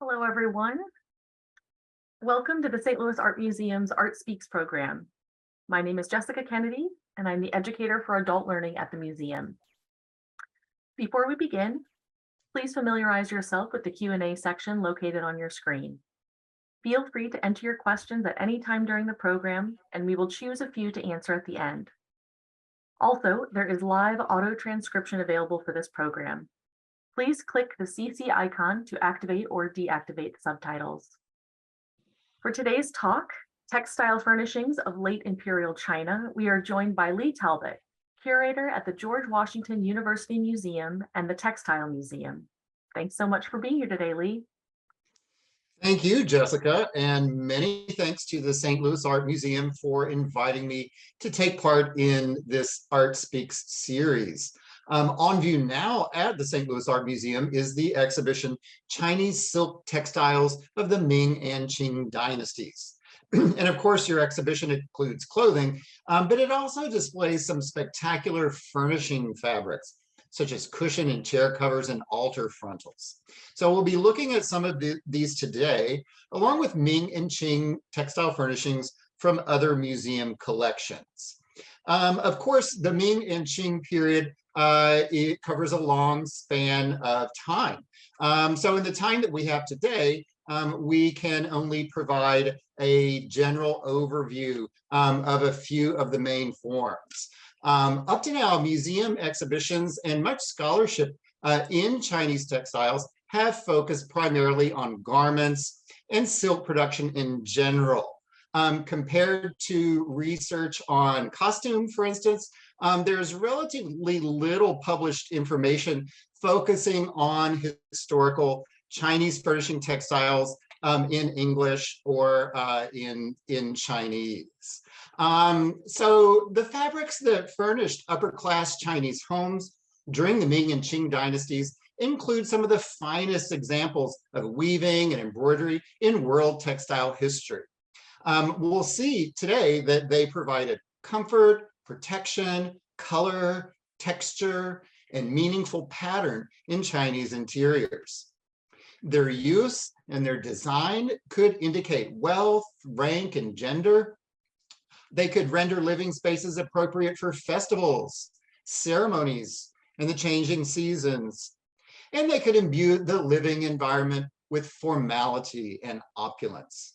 Hello, everyone. Welcome to the St. Louis Art Museum's Art Speaks program. My name is Jessica Kennedy, and I'm the educator for adult learning at the museum. Before we begin, please familiarize yourself with the Q&A section located on your screen. Feel free to enter your questions at any time during the program, and we will choose a few to answer at the end. Also, there is live auto transcription available for this program. Please click the CC icon to activate or deactivate the subtitles. For today's talk, Textile Furnishings of Late Imperial China, we are joined by Lee Talbot, curator at the George Washington University Museum and the Textile Museum. Thanks so much for being here today, Lee. Thank you, Jessica, and many thanks to the St. Louis Art Museum for inviting me to take part in this Art Speaks series. On view now at the St. Louis Art Museum is the exhibition Chinese Silk Textiles of the Ming and Qing Dynasties. And of course, your exhibition includes clothing, but it also displays some spectacular furnishing fabrics, such as cushion and chair covers and altar frontals. So we'll be looking at some of these today, along with Ming and Qing textile furnishings from other museum collections. Of course, the Ming and Qing period, it covers a long span of time. So in the time that we have today, we can only provide a general overview of a few of the main forms. Up to now, museum exhibitions and much scholarship in Chinese textiles have focused primarily on garments and silk production in general. Compared to research on costume, for instance, there's relatively little published information focusing on historical Chinese furnishing textiles in English or in Chinese. So the fabrics that furnished upper-class Chinese homes during the Ming and Qing dynasties include some of the finest examples of weaving and embroidery in world textile history. We'll see today that they provided comfort, protection, color, texture, and meaningful pattern in Chinese interiors. Their use and their design could indicate wealth, rank, and gender. They could render living spaces appropriate for festivals, ceremonies, and the changing seasons. And they could imbue the living environment with formality and opulence.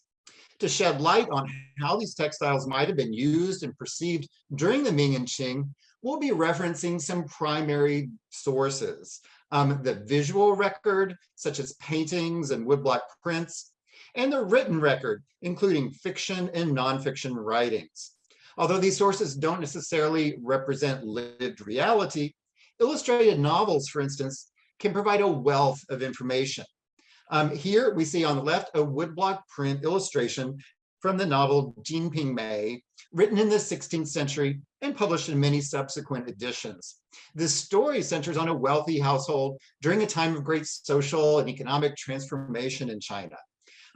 To shed light on how these textiles might have been used and perceived during the Ming and Qing, we'll be referencing some primary sources. The visual record, such as paintings and woodblock prints, and the written record, including fiction and nonfiction writings. Although these sources don't necessarily represent lived reality, illustrated novels, for instance, can provide a wealth of information. Here we see on the left a woodblock print illustration from the novel Jinping Mei, written in the 16th century and published in many subsequent editions. This story centers on a wealthy household during a time of great social and economic transformation in China.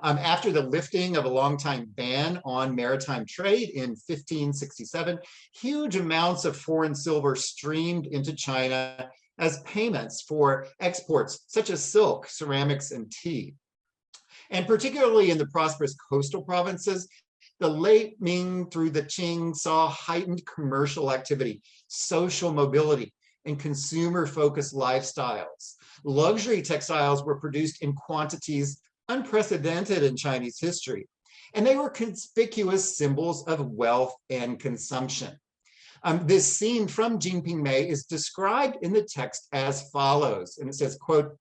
After the lifting of a long-time ban on maritime trade in 1567, huge amounts of foreign silver streamed into China as payments for exports such as silk, ceramics, and tea. And particularly in the prosperous coastal provinces, the late Ming through the Qing saw heightened commercial activity, social mobility, and consumer-focused lifestyles. Luxury textiles were produced in quantities unprecedented in Chinese history, and they were conspicuous symbols of wealth and consumption. This scene from Jinping Mei is described in the text as follows, and it says, quote,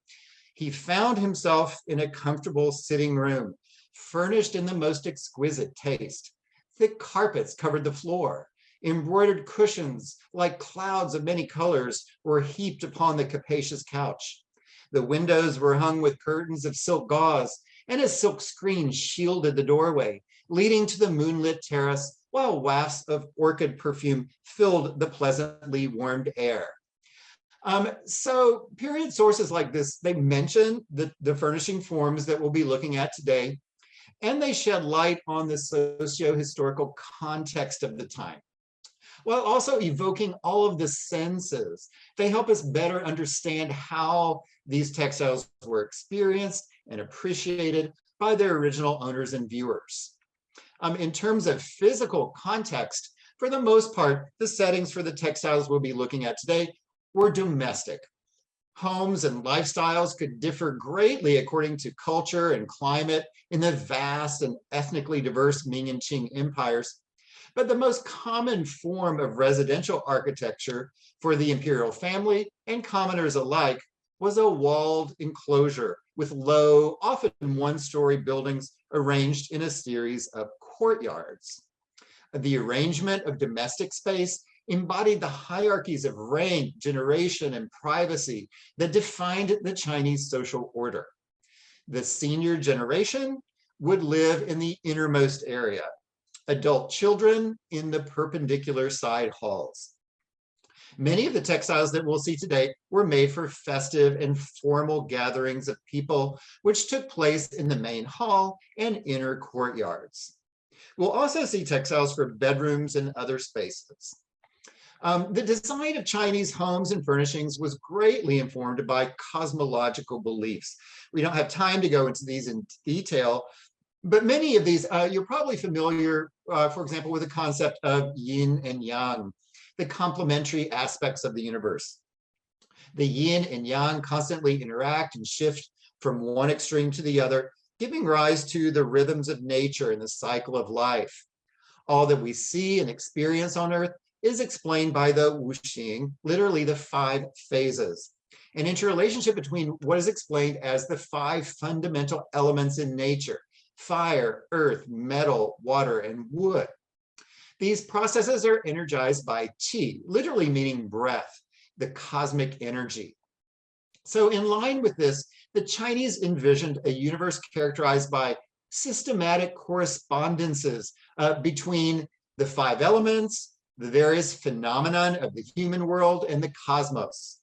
"He found himself in a comfortable sitting room, furnished in the most exquisite taste. Thick carpets covered the floor. Embroidered cushions, like clouds of many colors, were heaped upon the capacious couch. The windows were hung with curtains of silk gauze, and a silk screen shielded the doorway, leading to the moonlit terrace, while wafts of orchid perfume filled the pleasantly warmed air." So period sources like this, they mention the furnishing forms that we'll be looking at today, and they shed light on the socio-historical context of the time. while also evoking all of the senses. They help us better understand how these textiles were experienced and appreciated by their original owners and viewers. In terms of physical context, for the most part, the settings for the textiles we'll be looking at today were domestic. Homes and lifestyles could differ greatly according to culture and climate in the vast and ethnically diverse Ming and Qing empires. But the most common form of residential architecture for the imperial family and commoners alike was a walled enclosure with low, often one-story buildings arranged in a series of courtyards. The arrangement of domestic space embodied the hierarchies of rank, generation, and privacy that defined the Chinese social order. The senior generation would live in the innermost area, adult children in the perpendicular side halls. Many of the textiles that we'll see today were made for festive and formal gatherings of people, which took place in the main hall and inner courtyards. We'll also see textiles for bedrooms and other spaces. The design of Chinese homes and furnishings was greatly informed by cosmological beliefs. We don't have time to go into these in detail, but many of these, you're probably familiar, for example, with the concept of yin and yang, the complementary aspects of the universe. The yin and yang constantly interact and shift from one extreme to the other, giving rise to the rhythms of nature and the cycle of life. All that we see and experience on Earth is explained by the wuxing, literally the 5 phases, an interrelationship between what is explained as the 5 fundamental elements in nature: fire, earth, metal, water, and wood. These processes are energized by qi, literally meaning breath, the cosmic energy. So in line with this, the Chinese envisioned a universe characterized by systematic correspondences between the 5 elements, the various phenomenon of the human world, and the cosmos.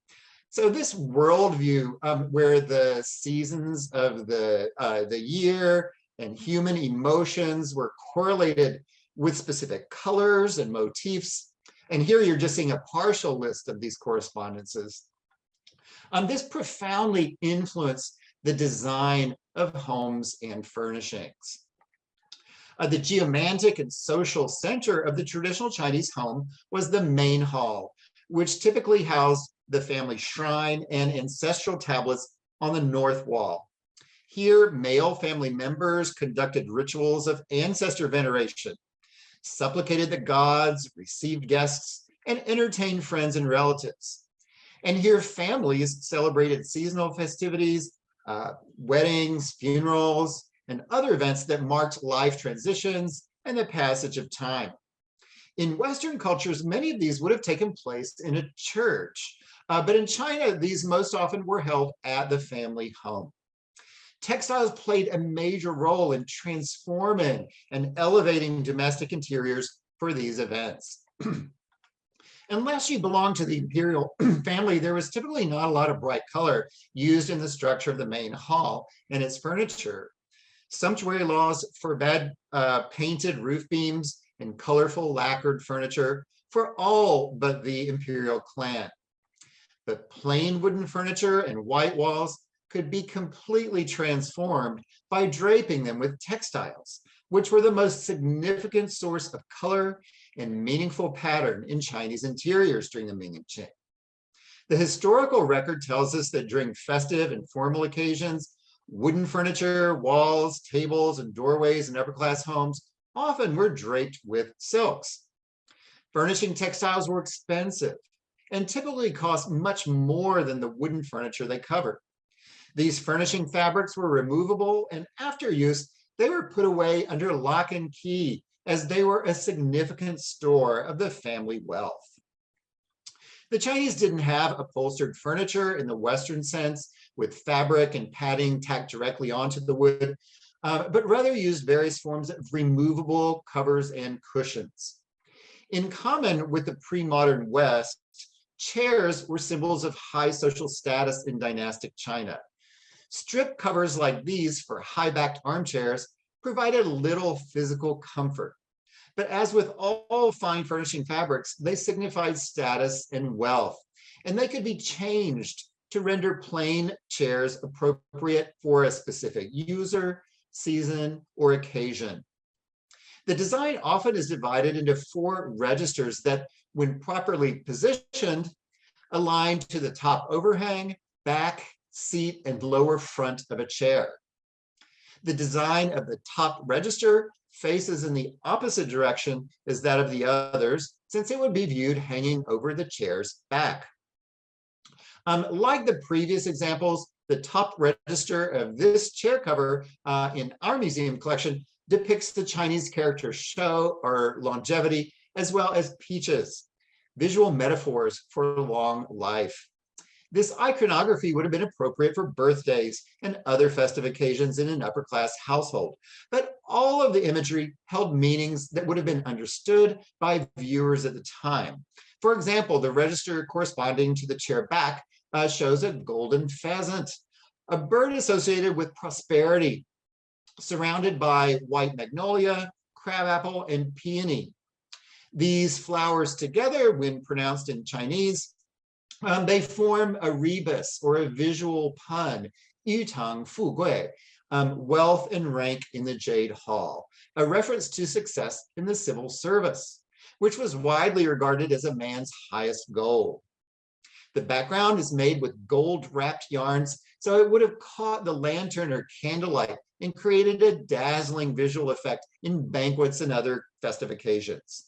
So this worldview, where the seasons of the year and human emotions were correlated with specific colors and motifs, and here you're just seeing a partial list of these correspondences. This profoundly influenced the design of homes and furnishings. The geomantic and social center of the traditional Chinese home was the main hall, which typically housed the family shrine and ancestral tablets on the north wall. Here, male family members conducted rituals of ancestor veneration, supplicated the gods, received guests, and entertained friends and relatives. And here, families celebrated seasonal festivities, weddings, funerals, and other events that marked life transitions and the passage of time. In Western cultures, many of these would have taken place in a church, but in China, these most often were held at the family home. Textiles played a major role in transforming and elevating domestic interiors for these events. Unless you belonged to the imperial family, there was typically not a lot of bright color used in the structure of the main hall and its furniture. Sumptuary laws forbade painted roof beams and colorful lacquered furniture for all but the imperial clan. But plain wooden furniture and white walls could be completely transformed by draping them with textiles, which were the most significant source of color and meaningful pattern in Chinese interiors during the Ming and Qing. The historical record tells us that during festive and formal occasions, wooden furniture, walls, tables, and doorways in upper-class homes often were draped with silks. Furnishing textiles were expensive and typically cost much more than the wooden furniture they covered. These furnishing fabrics were removable, and after use, they were put away under lock and key, as they were a significant store of the family wealth. The Chinese didn't have upholstered furniture in the Western sense, with fabric and padding tacked directly onto the wood, but rather used various forms of removable covers and cushions. In common with the pre-modern West, chairs were symbols of high social status in dynastic China. Strip covers like these for high-backed armchairs provided little physical comfort, But as with all fine furnishing fabrics, they signified status and wealth, and they could be changed to render plain chairs appropriate for a specific user, season, or occasion. The design often is divided into 4 registers that, when properly positioned, align to the top overhang, back, seat, and lower front of a chair. The design of the top register faces in the opposite direction as that of the others, since it would be viewed hanging over the chair's back. Like the previous examples, the top register of this chair cover in our museum collection depicts the Chinese character shou, or longevity, as well as peaches, visual metaphors for long life. This iconography would have been appropriate for birthdays and other festive occasions in an upper-class household, but all of the imagery held meanings that would have been understood by viewers at the time. For example, the register corresponding to the chair back shows a golden pheasant, a bird associated with prosperity, surrounded by white magnolia, crabapple, and peony. These flowers together, when pronounced in Chinese, they form a rebus, or a visual pun, 裕堂富贵, wealth and rank in the Jade Hall, a reference to success in the civil service, which was widely regarded as a man's highest goal. The background is made with gold-wrapped yarns, so it would have caught the lantern or candlelight and created a dazzling visual effect in banquets and other festive occasions.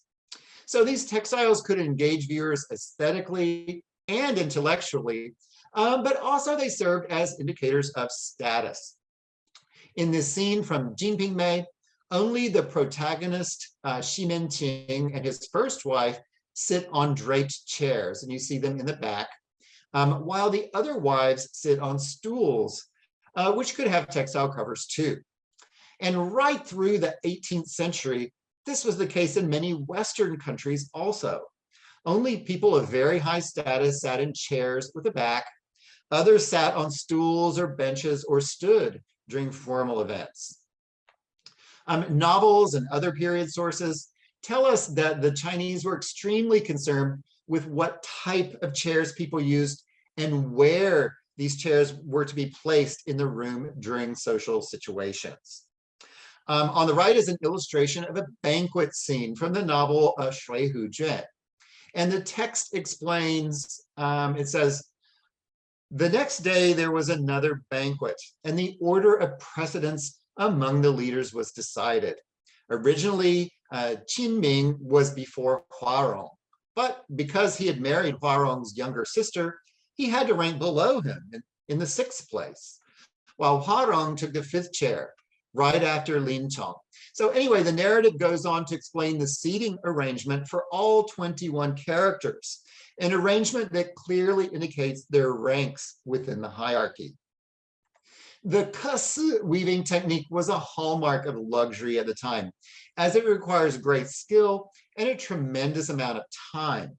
So these textiles could engage viewers aesthetically and intellectually, but also they served as indicators of status. In this scene from Jinping Mei, only the protagonist, Ming and Qing, and his first wife sit on draped chairs, and you see them in the back, while the other wives sit on stools, which could have textile covers too. And right through the 18th century, this was the case in many Western countries also. Only people of very high status sat in chairs with a back. Others sat on stools or benches or stood during formal events. Novels and other period sources tell us that the Chinese were extremely concerned with what type of chairs people used and where these chairs were to be placed in the room during social situations. On the right is an illustration of a banquet scene from the novel Shui Hu Juan. And the text explains, it says, the next day there was another banquet, and the order of precedence among the leaders was decided. Originally, Qin Ming was before Huarong, but because he had married Huarong's younger sister, he had to rank below him in the 6th place, while Huarong took the 5th chair, right after Lin Chong. So anyway, the narrative goes on to explain the seating arrangement for all 21 characters, an arrangement that clearly indicates their ranks within the hierarchy. The kesi weaving technique was a hallmark of luxury at the time, as it requires great skill and a tremendous amount of time.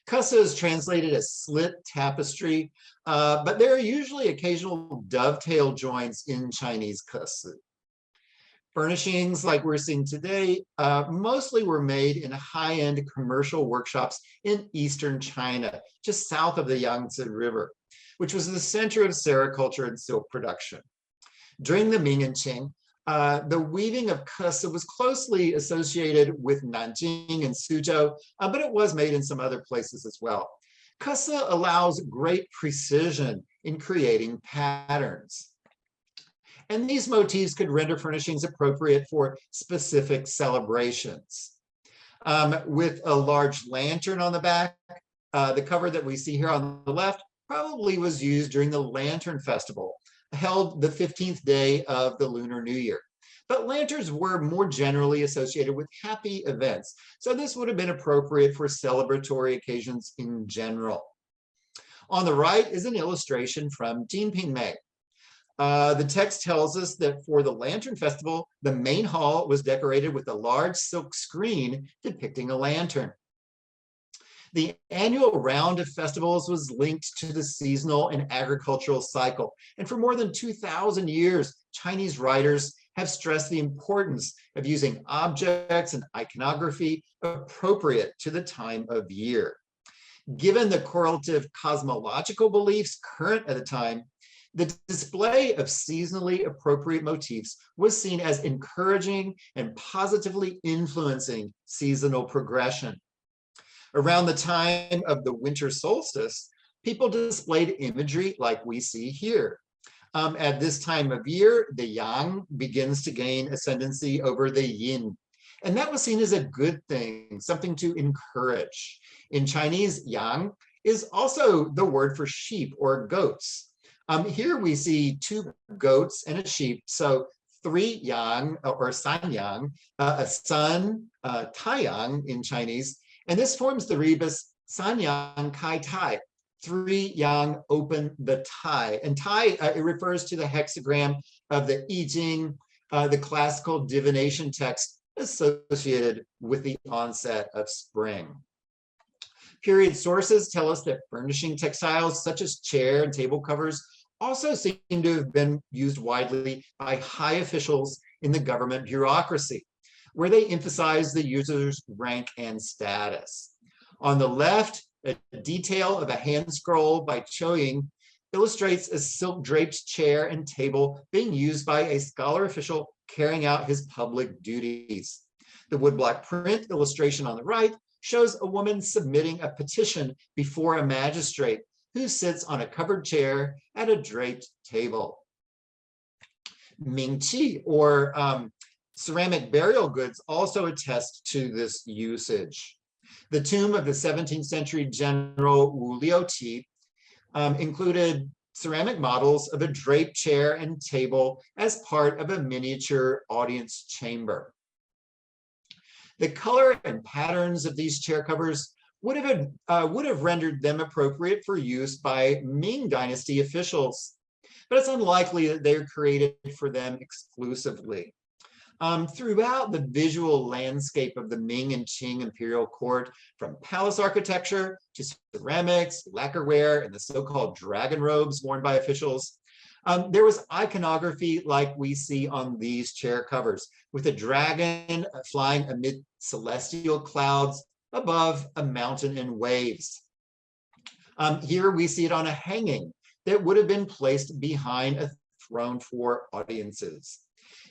Kesi is translated as slit tapestry, but there are usually occasional dovetail joints in Chinese kesi. Furnishings like we're seeing today mostly were made in high-end commercial workshops in eastern China, just south of the Yangtze River, which was the center of sericulture and silk production. During the Ming and Qing, the weaving of kesi was closely associated with Nanjing and Suzhou, but it was made in some other places as well. Kesi allows great precision in creating patterns. And these motifs could render furnishings appropriate for specific celebrations. With a large lantern on the back, the cover that we see here on the left probably was used during the Lantern Festival, held the 15th day of the Lunar New Year. But lanterns were more generally associated with happy events, so this would have been appropriate for celebratory occasions in general. On the right is an illustration from Jinping Mei. The text tells us that for the Lantern Festival, the main hall was decorated with a large silk screen depicting a lantern. The annual round of festivals was linked to the seasonal and agricultural cycle. And for more than 2,000 years, Chinese writers have stressed the importance of using objects and iconography appropriate to the time of year. Given the correlative cosmological beliefs current at the time, the display of seasonally appropriate motifs was seen as encouraging and positively influencing seasonal progression. Around the time of the winter solstice, people displayed imagery like we see here. At this time of year, the yang begins to gain ascendancy over the yin. And that was seen as a good thing, something to encourage. In Chinese, yang is also the word for sheep or goats. Here we see two goats and a sheep. So 3 yang or san yang, a sun, taiyang in Chinese. And this forms the rebus san yang kai tai. 3 yang open the tai. And tai, it refers to the hexagram of the I Ching, the classical divination text associated with the onset of spring. Period sources tell us that furnishing textiles such as chair and table covers also seem to have been used widely by high officials in the government bureaucracy, where they emphasize the user's rank and status. On the left, a detail of a hand scroll by Choying illustrates a silk-draped chair and table being used by a scholar official carrying out his public duties. The woodblock print illustration on the right shows a woman submitting a petition before a magistrate who sits on a covered chair at a draped table. Ming Qi, or ceramic burial goods, also attest to this usage. The tomb of the 17th century general Wu Liuqi included ceramic models of a draped chair and table as part of a miniature audience chamber. The color and patterns of these chair covers would have rendered them appropriate for use by Ming Dynasty officials, but it's unlikely that they're created for them exclusively. Throughout the visual landscape of the Ming and Qing Imperial court, from palace architecture to ceramics, lacquerware, and the so-called dragon robes worn by officials, there was iconography like we see on these chair covers, with a dragon flying amid celestial clouds above a mountain and waves. Here we see it on a hanging that would have been placed behind a throne for audiences.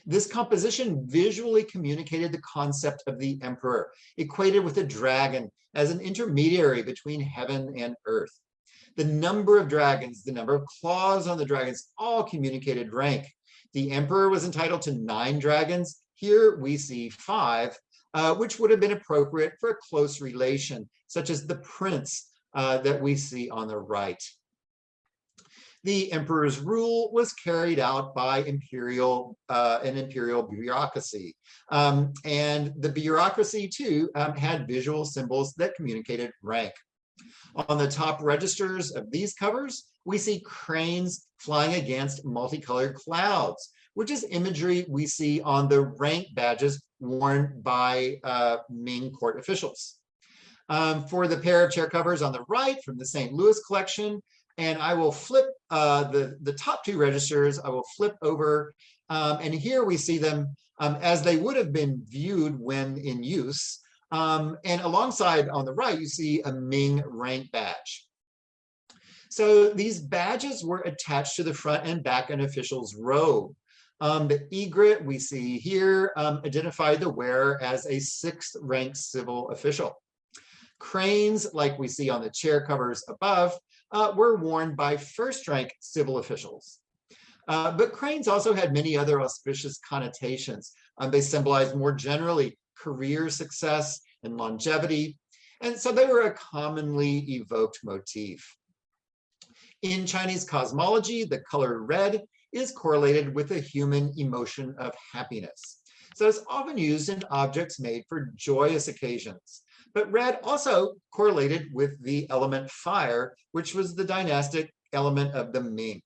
This composition visually communicated the concept of the emperor, equated with a dragon as an intermediary between heaven and earth. The number of dragons, the number of claws on the dragons, all communicated rank. The emperor was entitled to 9 dragons. Here we see 5, which would have been appropriate for a close relation, such as the prince that we see on the right. The emperor's rule was carried out by an imperial bureaucracy. And the bureaucracy too had visual symbols that communicated rank. On the top registers of these covers, we see cranes flying against multicolored clouds, which is imagery we see on the rank badges worn by Ming court officials. For the pair of chair covers on the right from the St. Louis collection, and I will flip the top 2 registers, I will flip over, and here we see them as they would have been viewed when in use. And alongside on the right, you see a Ming rank badge. So these badges were attached to the front and back of an official's robe. The egret we see here identified the wearer as a 6th rank civil official. Cranes, like we see on the chair covers above, were worn by 1st rank civil officials. But cranes also had many other auspicious connotations. They symbolized more generally career success and longevity, and so they were a commonly evoked motif. In Chinese cosmology, the color red is correlated with the human emotion of happiness. So it's often used in objects made for joyous occasions. But red also correlated with the element fire, which was the dynastic element of the Ming.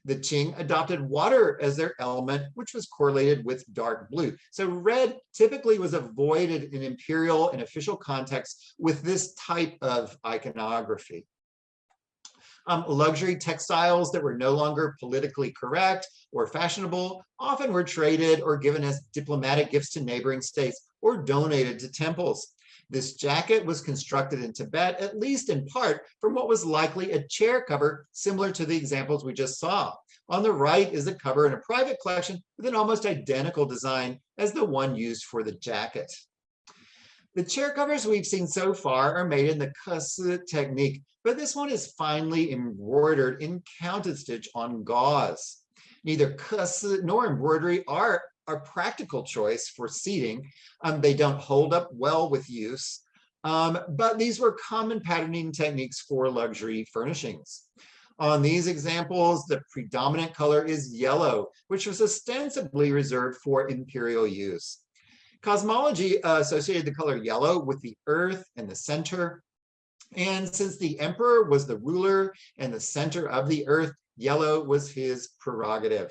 The Qing adopted water as their element, which was correlated with dark blue. So red typically was avoided in imperial and official contexts with this type of iconography. Luxury textiles that were no longer politically correct or fashionable often were traded or given as diplomatic gifts to neighboring states or donated to temples. This jacket was constructed in Tibet, at least in part, from what was likely a chair cover similar to the examples we just saw. On the right is a cover in a private collection with an almost identical design as the one used for the jacket. The chair covers we've seen so far are made in the kasi technique, but this one is finely embroidered in counted stitch on gauze. Neither kasi nor embroidery are a practical choice for seating. They don't hold up well with use, but these were common patterning techniques for luxury furnishings. On these examples, the predominant color is yellow, which was ostensibly reserved for imperial use. Cosmology associated the color yellow with the earth and the center. And since the emperor was the ruler and the center of the earth, yellow was his prerogative.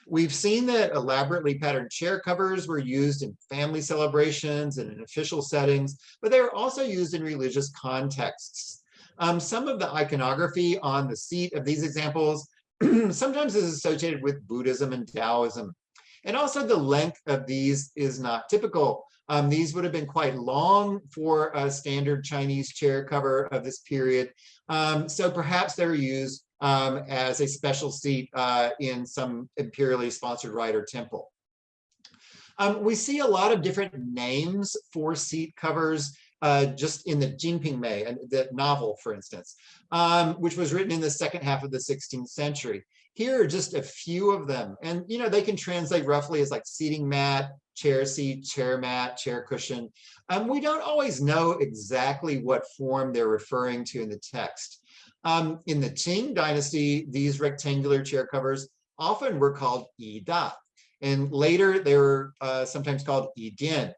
We've seen that elaborately patterned chair covers were used in family celebrations and in official settings, but they were also used in religious contexts. Some of the iconography on the seat of these examples sometimes is associated with Buddhism and Taoism. And also the length of these is not typical. These would have been quite long for a standard Chinese chair cover of this period. So perhaps they were used as a special seat in some imperially sponsored rite or temple. We see a lot of different names for seat covers just in the Jinping Mei, the novel, for instance, which was written in the second half of the 16th century. Here are just a few of them. And, you know, they can translate roughly as like seating mat, chair seat, chair mat, chair cushion. We don't always know exactly what form they're referring to in the text. In the Qing dynasty, these rectangular chair covers often were called yida, and later they were sometimes called yidian.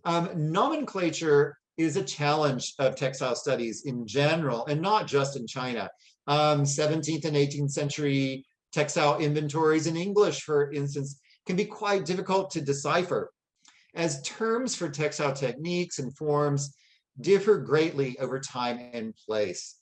Nomenclature is a challenge of textile studies in general, and not just in China. 17th and 18th century textile inventories in English, for instance, can be quite difficult to decipher, as terms for textile techniques and forms differ greatly over time and place.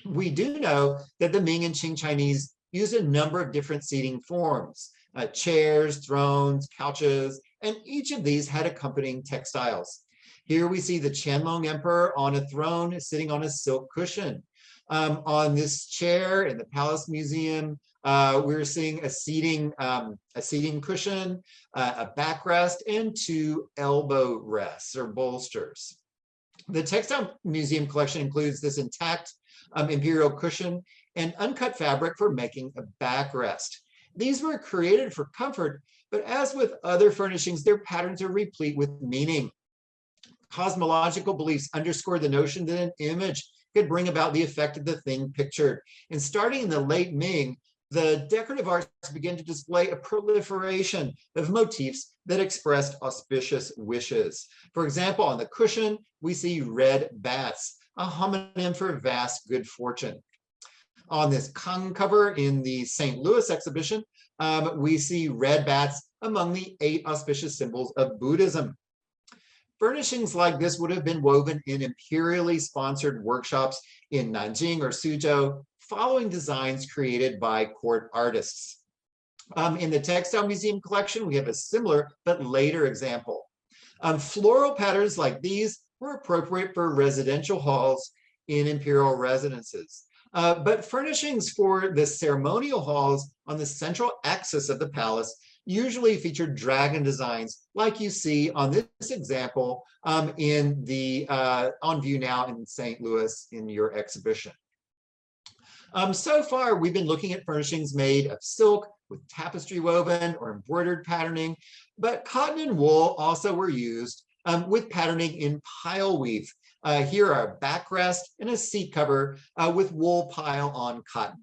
We do know that the Ming and Qing Chinese used a number of different seating forms, chairs, thrones, couches, and each of these had accompanying textiles. Here we see the Qianlong Emperor on a throne sitting on a silk cushion. On this chair in the Palace Museum, we're seeing a seating cushion, a backrest, and two elbow rests or bolsters. The Textile Museum collection includes this intact imperial cushion and uncut fabric for making a backrest. These were created for comfort, but as with other furnishings, their patterns are replete with meaning. Cosmological beliefs underscore the notion that an image could bring about the effect of the thing pictured. And starting in the late Ming, the decorative arts began to display a proliferation of motifs that expressed auspicious wishes. For example, on the cushion, we see red bats, a homonym for vast good fortune. On this Kang cover in the St. Louis exhibition, we see red bats among the 8 auspicious symbols of Buddhism. Furnishings like this would have been woven in imperially sponsored workshops in Nanjing or Suzhou, following designs created by court artists. In the Textile Museum collection, we have a similar but later example. Floral patterns like these were appropriate for residential halls in imperial residences. But furnishings for the ceremonial halls on the central axis of the palace usually featured dragon designs like you see on this example in the on view now in St. Louis in your exhibition. So far, we've been looking at furnishings made of silk with tapestry woven or embroidered patterning, but cotton and wool also were used with patterning in pile weave. Here are a backrest and a seat cover with wool pile on cotton.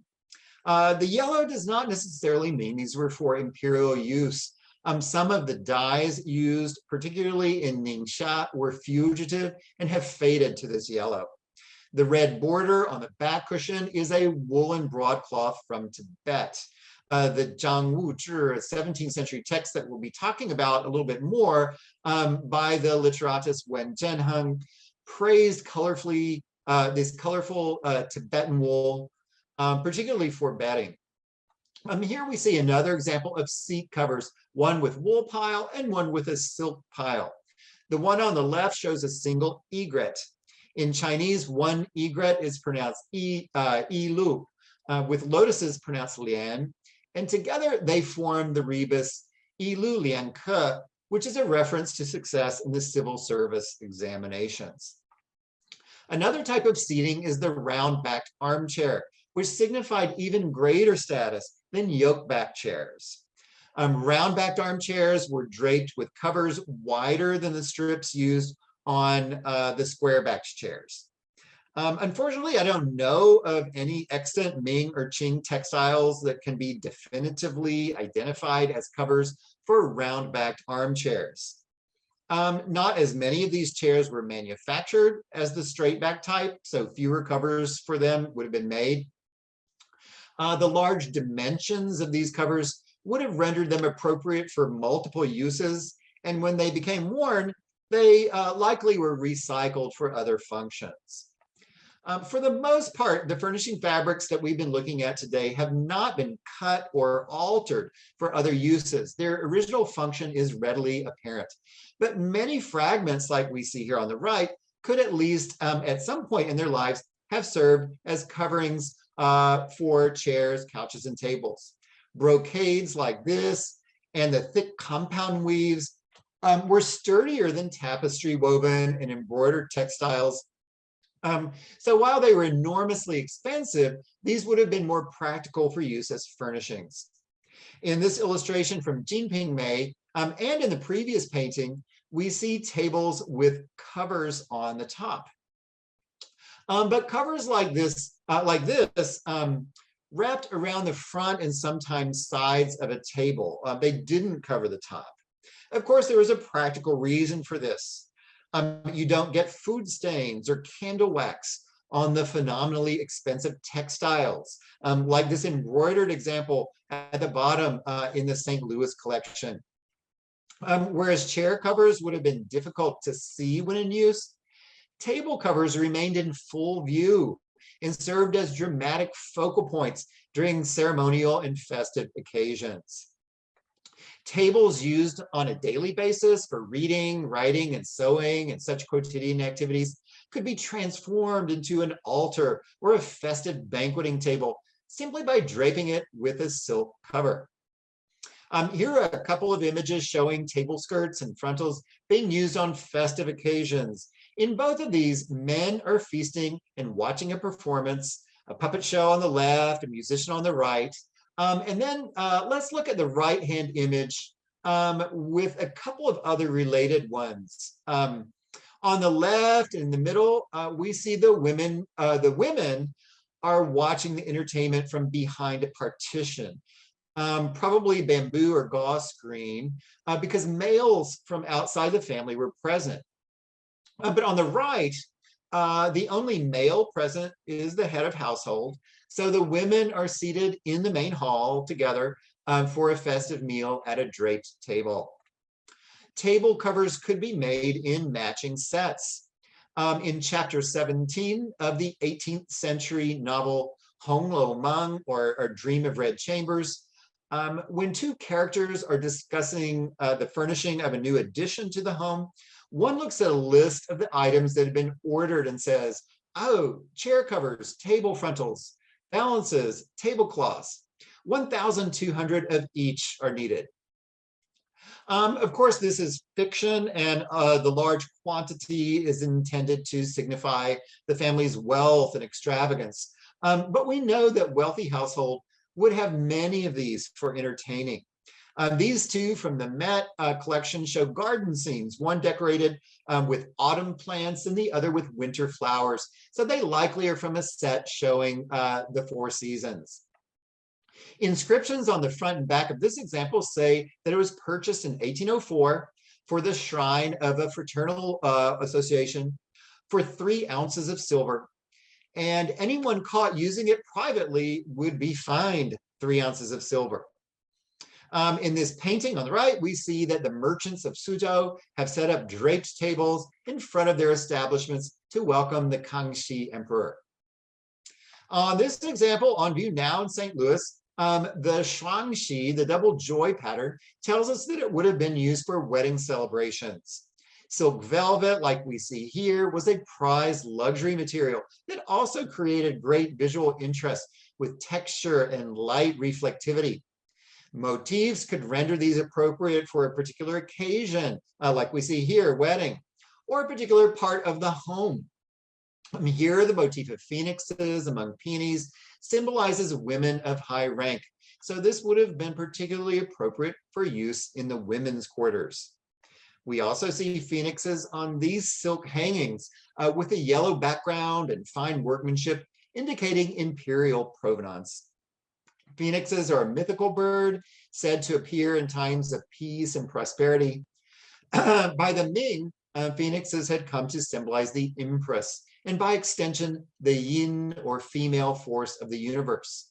The yellow does not necessarily mean these were for imperial use. Some of the dyes used, particularly in Ningxia, were fugitive and have faded to this yellow. The red border on the back cushion is a woolen broadcloth from Tibet. The Zhang Wu Zhi 17th century text that we'll be talking about a little bit more by the literatist Wen Zhenheng praised colorfully this colorful Tibetan wool particularly for bedding. Here we see another example of seat covers, one with wool pile and one with a silk pile. The one on the left shows a single egret. In Chinese, one egret is pronounced yi lu, with lotuses pronounced lian, and together they form the rebus yi lu lian ke, which is a reference to success in the civil service examinations. Another type of seating is the round-backed armchair, which signified even greater status than yoke-back chairs. Round-backed armchairs were draped with covers wider than the strips used on the square-backed chairs. Unfortunately, I don't know of any extant Ming or Qing textiles that can be definitively identified as covers for round-backed armchairs. Not as many of these chairs were manufactured as the straight-back type, so fewer covers for them would have been made. The large dimensions of these covers would have rendered them appropriate for multiple uses, and when they became worn, they likely were recycled for other functions. For the most part, the furnishing fabrics that we've been looking at today have not been cut or altered for other uses. Their original function is readily apparent. But many fragments, like we see here on the right, could at least at some point in their lives have served as coverings for chairs, couches, and tables. Brocades like this and the thick compound weaves were sturdier than tapestry woven and embroidered textiles. So while they were enormously expensive, these would have been more practical for use as furnishings. In this illustration from Jinping Mei, and in the previous painting, we see tables with covers on the top. But covers like this, wrapped around the front and sometimes sides of a table. They didn't cover the top. Of course, there was a practical reason for this. You don't get food stains or candle wax on the phenomenally expensive textiles, like this embroidered example at the bottom in the St. Louis collection. Whereas chair covers would have been difficult to see when in use, table covers remained in full view and served as dramatic focal points during ceremonial and festive occasions. Tables used on a daily basis for reading, writing, and sewing and such quotidian activities could be transformed into an altar or a festive banqueting table simply by draping it with a silk cover. Here are a couple of images showing table skirts and frontals being used on festive occasions. In both of these, men are feasting and watching a performance, a puppet show on the left, a musician on the right. And then let's look at the right-hand image with a couple of other related ones. On the left, in the middle, we see the women are watching the entertainment from behind a partition, probably bamboo or gauze screen, because males from outside the family were present. But on the right, the only male present is the head of household. So the women are seated in the main hall together for a festive meal at a draped table. Table covers could be made in matching sets. In chapter 17 of the 18th century novel Hong Lo Mang, or Dream of Red Chambers, when two characters are discussing the furnishing of a new addition to the home, one looks at a list of the items that have been ordered and says, oh, chair covers, table frontals, balances, tablecloths, 1,200 of each are needed. Of course, this is fiction, and the large quantity is intended to signify the family's wealth and extravagance. But we know that wealthy household would have many of these for entertaining. These two from the Met collection show garden scenes, one decorated with autumn plants and the other with winter flowers. So they likely are from a set showing the 4 seasons. Inscriptions on the front and back of this example say that it was purchased in 1804 for the shrine of a fraternal association for 3 ounces of silver. And anyone caught using it privately would be fined 3 ounces of silver. In this painting on the right, we see that the merchants of Suzhou have set up draped tables in front of their establishments to welcome the Kangxi emperor. On this example, on view now in St. Louis, the Shuangxi, the double joy pattern, tells us that it would have been used for wedding celebrations. Silk velvet, like we see here, was a prized luxury material that also created great visual interest with texture and light reflectivity. Motifs could render these appropriate for a particular occasion, like we see here, wedding, or a particular part of the home. Here, the motif of phoenixes among peonies symbolizes women of high rank. So this would have been particularly appropriate for use in the women's quarters. We also see phoenixes on these silk hangings with a yellow background and fine workmanship indicating imperial provenance. Phoenixes are a mythical bird said to appear in times of peace and prosperity. By the Ming, phoenixes had come to symbolize the empress, and by extension, the yin or female force of the universe.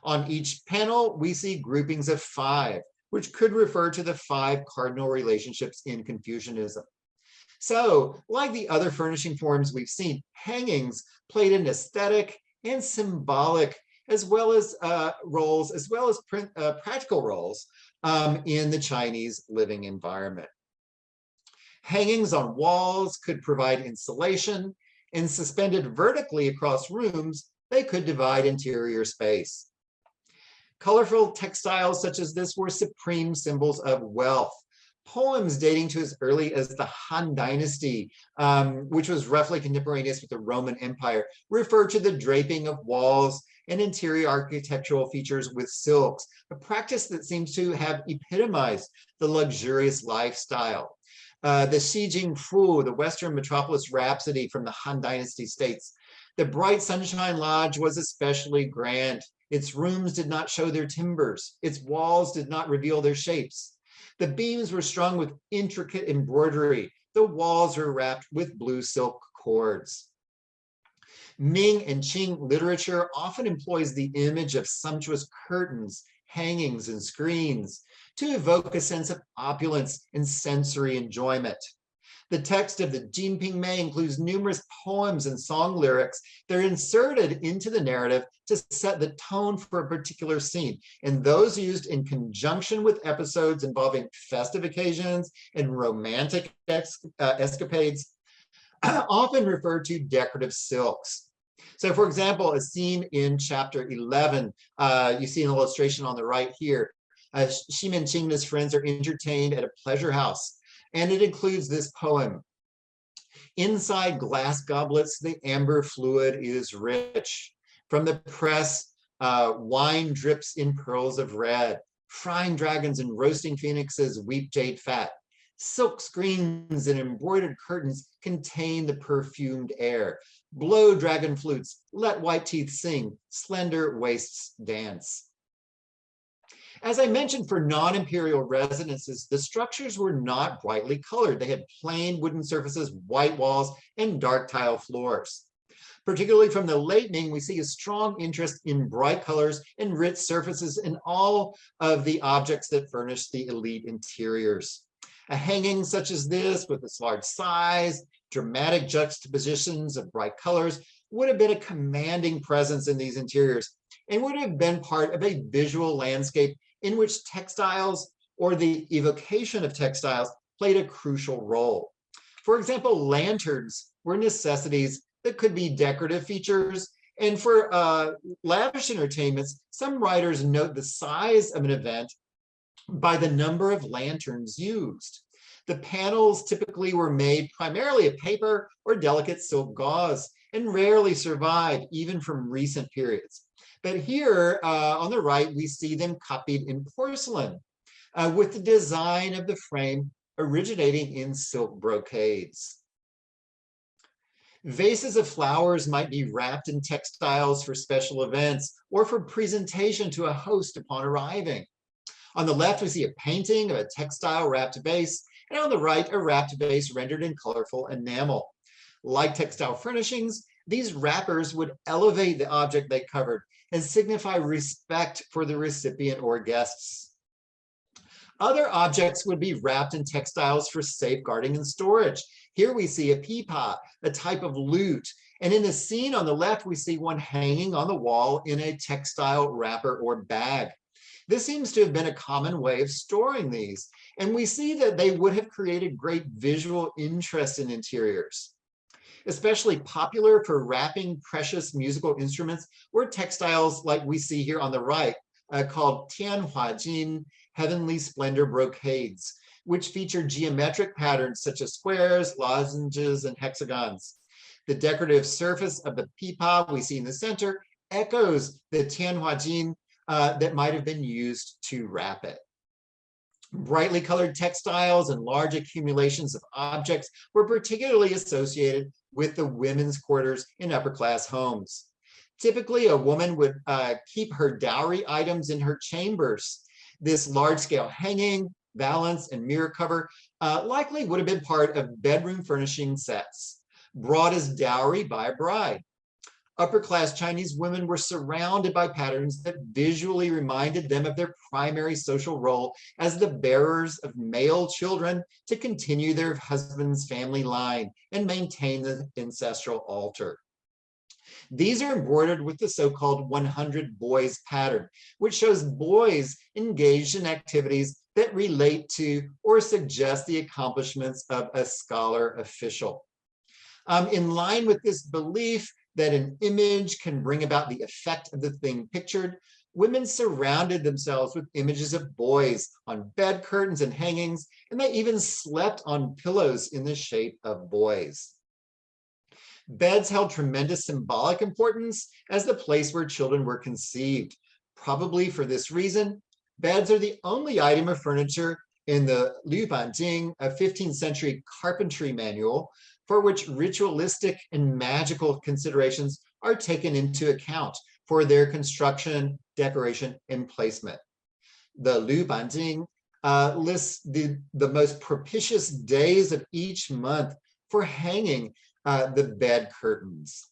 On each panel, we see groupings of 5, which could refer to the 5 cardinal relationships in Confucianism. So, like the other furnishing forms we've seen, hangings played an aesthetic and symbolic as well as roles, as well as practical roles in the Chinese living environment. Hangings on walls could provide insulation, and suspended vertically across rooms, they could divide interior space. Colorful textiles such as this were supreme symbols of wealth. Poems dating to as early as the Han Dynasty, which was roughly contemporaneous with the Roman Empire, refer to the draping of walls and interior architectural features with silks, a practice that seems to have epitomized the luxurious lifestyle. The Xi Jingfu, the Western Metropolis Rhapsody from the Han Dynasty states, the bright sunshine lodge was especially grand. Its rooms did not show their timbers. Its walls did not reveal their shapes. The beams were strung with intricate embroidery. The walls were wrapped with blue silk cords. Ming and Qing literature often employs the image of sumptuous curtains, hangings, and screens to evoke a sense of opulence and sensory enjoyment. The text of the Jinping Mei includes numerous poems and song lyrics that are inserted into the narrative to set the tone for a particular scene, and those used in conjunction with episodes involving festive occasions and romantic escapades often refer to decorative silks. So, for example, a scene in chapter 11, you see an illustration on the right here. Xi Qing and his friends are entertained at a pleasure house, and it includes this poem. Inside glass goblets, the amber fluid is rich. From the press, wine drips in pearls of red. Frying dragons and roasting phoenixes weep jade fat. Silk screens and embroidered curtains contain the perfumed air. Blow dragon flutes, let white teeth sing, slender waists dance. As I mentioned, for non-imperial residences, the structures were not brightly colored. They had plain wooden surfaces, white walls, and dark tile floors. Particularly from the late Ming, we see a strong interest in bright colors and rich surfaces in all of the objects that furnish the elite interiors. A hanging such as this, with its large size, dramatic juxtapositions of bright colors, would have been a commanding presence in these interiors and would have been part of a visual landscape in which textiles or the evocation of textiles played a crucial role. For example, lanterns were necessities that could be decorative features, and for lavish entertainments, some writers note the size of an event by the number of lanterns used. The panels typically were made primarily of paper or delicate silk gauze and rarely survive even from recent periods. But here on the right, we see them copied in porcelain with the design of the frame originating in silk brocades. Vases of flowers might be wrapped in textiles for special events or for presentation to a host upon arriving. On the left, we see a painting of a textile wrapped vase, and on the right, a wrapped vase rendered in colorful enamel. Like textile furnishings, these wrappers would elevate the object they covered and signify respect for the recipient or guests. Other objects would be wrapped in textiles for safeguarding and storage. Here we see a peapod, a type of lute, And in the scene on the left, we see one hanging on the wall in a textile wrapper or bag. This seems to have been a common way of storing these, and we see that they would have created great visual interest in interiors. Especially popular for wrapping precious musical instruments were textiles like we see here on the right, called Tianhuajin, heavenly splendor brocades, which feature geometric patterns such as squares, lozenges, and hexagons. The decorative surface of the pipa we see in the center echoes the Tianhuajin that might have been used to wrap it. Brightly colored textiles and large accumulations of objects were particularly associated with the women's quarters in upper class homes. Typically, a woman would keep her dowry items in her chambers. This large-scale hanging, valance, and mirror cover likely would have been part of bedroom furnishing sets, brought as dowry by a bride. Upper-class Chinese women were surrounded by patterns that visually reminded them of their primary social role as the bearers of male children to continue their husband's family line and maintain the ancestral altar. These are embroidered with the so-called 100 boys pattern, which shows boys engaged in activities that relate to or suggest the accomplishments of a scholar official. In line with this belief that an image can bring about the effect of the thing pictured, women surrounded themselves with images of boys on bed curtains and hangings, and they even slept on pillows in the shape of boys. Beds held tremendous symbolic importance as the place where children were conceived. Probably for this reason, beds are the only item of furniture in the Lü Banjing, a 15th century carpentry manual, for which ritualistic and magical considerations are taken into account for their construction, decoration, and placement. The Lü Banjing lists the most propitious days of each month for hanging the bed curtains.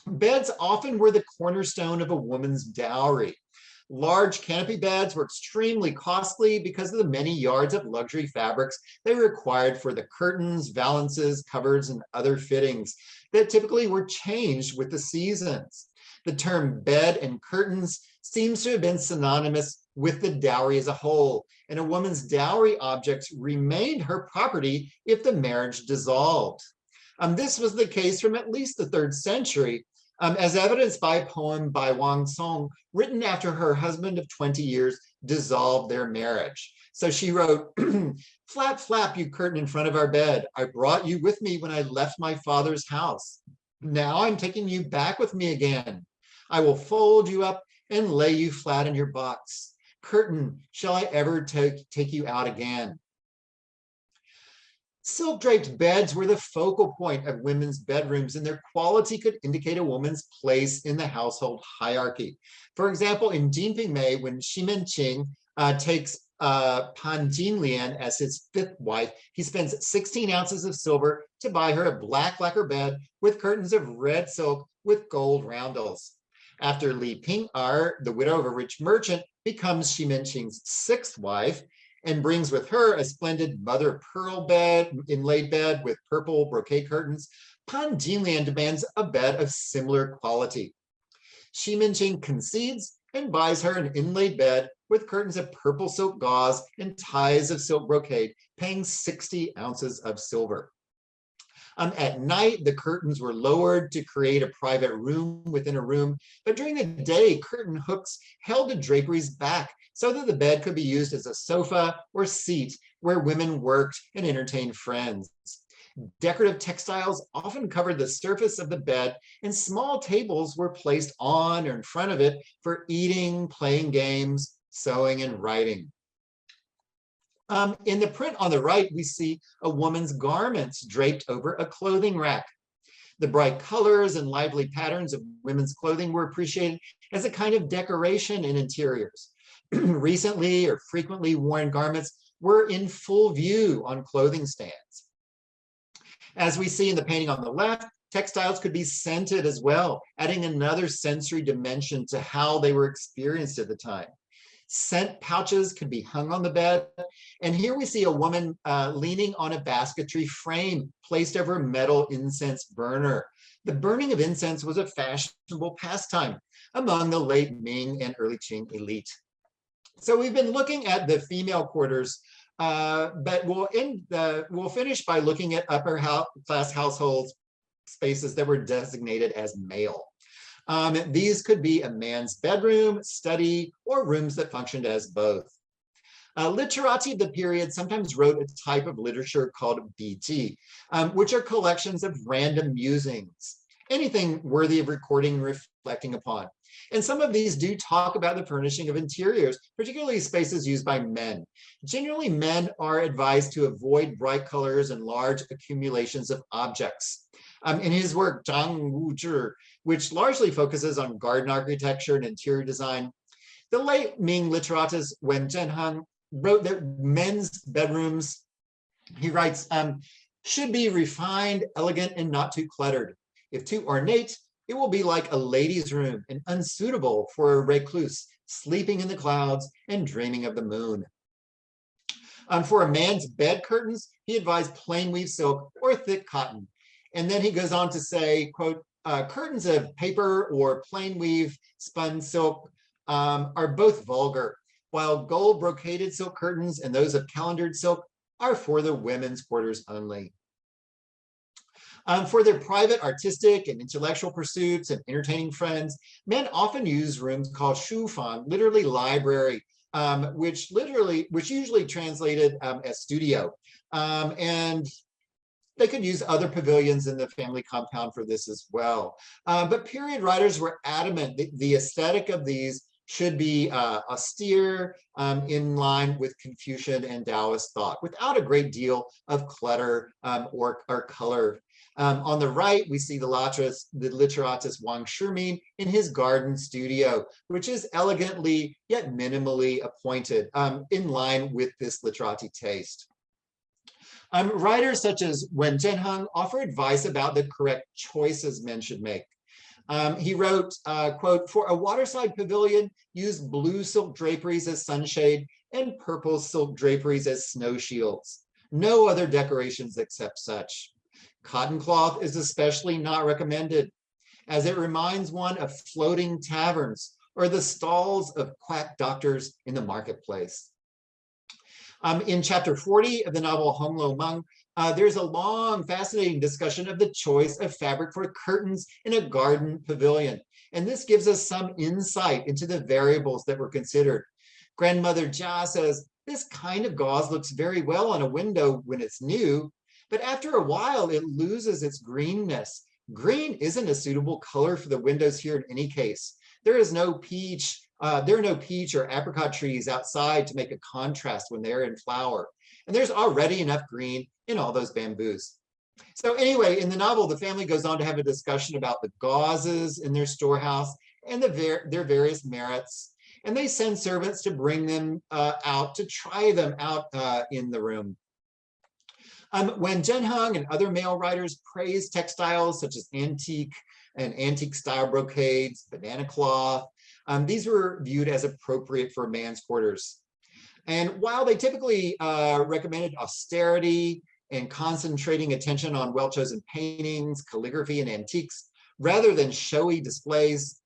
Beds often were the cornerstone of a woman's dowry. Large canopy beds were extremely costly because of the many yards of luxury fabrics they required for the curtains, valances, cupboards, and other fittings that typically were changed with the seasons. The term bed and curtains seems to have been synonymous with the dowry as a whole, and a woman's dowry objects remained her property if the marriage dissolved. This was the case from at least the 3rd century, as evidenced by a poem by Wang Song, written after her husband of 20 years dissolved their marriage. So she wrote, "Flap, flap, you curtain in front of our bed. I brought you with me when I left my father's house. Now I'm taking you back with me again. I will fold you up and lay you flat in your box. Curtain, shall I ever take you out again?" Silk-draped beds were the focal point of women's bedrooms, and their quality could indicate a woman's place in the household hierarchy. For example, in Jinping Mei, when Ming and Qing takes Pan Jinlian as his 5th wife, he spends 16 ounces of silver to buy her a black lacquer bed with curtains of red silk with gold roundels. After Li Ping'er, the widow of a rich merchant, becomes Ming and Qing's 6th wife, and brings with her a splendid mother of pearl bed, inlaid bed with purple brocade curtains, Pan Jinlian demands a bed of similar quality. Ming and Qing concedes and buys her an inlaid bed with curtains of purple silk gauze and ties of silk brocade, paying 60 ounces of silver. At night, the curtains were lowered to create a private room within a room, but during the day, curtain hooks held the draperies back so that the bed could be used as a sofa or seat where women worked and entertained friends. Decorative textiles often covered the surface of the bed, and small tables were placed on or in front of it for eating, playing games, sewing, and writing. In the print on the right, we see a woman's garments draped over a clothing rack. The bright colors and lively patterns of women's clothing were appreciated as a kind of decoration in interiors. Recently or frequently worn garments were in full view on clothing stands. As we see in the painting on the left, textiles could be scented as well, adding another sensory dimension to how they were experienced at the time. Scent pouches could be hung on the bed. And here we see a woman leaning on a basketry frame placed over a metal incense burner. The burning of incense was a fashionable pastime among the late Ming and early Qing elite. So we've been looking at the female quarters, but we'll finish by looking at upper class households spaces that were designated as male. These could be a man's bedroom, study, or rooms that functioned as both. Literati of the period sometimes wrote a type of literature called biti, which are collections of random musings, anything worthy of recording, reflecting upon. And some of these do talk about the furnishing of interiors, particularly spaces used by men. Generally, men are advised to avoid bright colors and large accumulations of objects. In his work, Zhang Wuzhi, which largely focuses on garden architecture and interior design, the late Ming literatus Wen Zhenheng wrote that men's bedrooms, he writes, should be refined, elegant, and not too cluttered. If too ornate, it will be like a lady's room and unsuitable for a recluse sleeping in the clouds and dreaming of the moon. For a man's bed curtains, he advised plain weave silk or thick cotton. And then he goes on to say, quote, curtains of paper or plain weave spun silk are both vulgar, while gold brocaded silk curtains and those of calendared silk are for the women's quarters only. For their private artistic and intellectual pursuits and entertaining friends, men often use rooms called shufan, literally library, which usually translated as studio. And they could use other pavilions in the family compound for this as well. But period writers were adamant that the aesthetic of these should be austere, in line with Confucian and Taoist thought, without a great deal of clutter or color. On the right, we see the literatus Wang Shimin in his garden studio, which is elegantly yet minimally appointed, in line with this literati taste. Writers such as Wen Zhenheng offer advice about the correct choices men should make. He wrote, quote, for a waterside pavilion, use blue silk draperies as sunshade and purple silk draperies as snow shields. No other decorations except such. Cotton cloth is especially not recommended, as it reminds one of floating taverns or the stalls of quack doctors in the marketplace. In chapter 40 of the novel Hong Lo Meng, there's a long, fascinating discussion of the choice of fabric for curtains in a garden pavilion. And this gives us some insight into the variables that were considered. Grandmother Jia says, this kind of gauze looks very well on a window when it's new, but after a while, it loses its greenness. Green isn't a suitable color for the windows here in any case. There are no peach or apricot trees outside to make a contrast when they're in flower. And there's already enough green in all those bamboos. So anyway, in the novel, the family goes on to have a discussion about the gauzes in their storehouse and their various merits. And they send servants to bring them out to try them out in the room. When Zhenheng and other male writers praise textiles such as antique style brocades, banana cloth, these were viewed as appropriate for man's quarters. And while they typically recommended austerity and concentrating attention on well-chosen paintings, calligraphy, and antiques, rather than showy displays,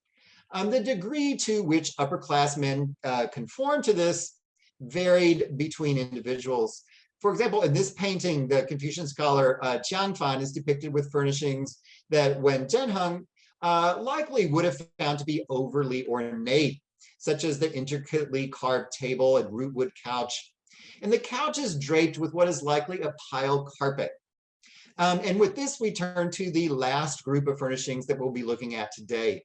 the degree to which upper-class men conformed to this varied between individuals. For example, in this painting, the Confucian scholar Jiang Fan is depicted with furnishings that Wen Zhenheng likely would have found to be overly ornate, such as the intricately carved table and rootwood couch. And the couch is draped with what is likely a pile carpet. And with this, we turn to the last group of furnishings that we'll be looking at today.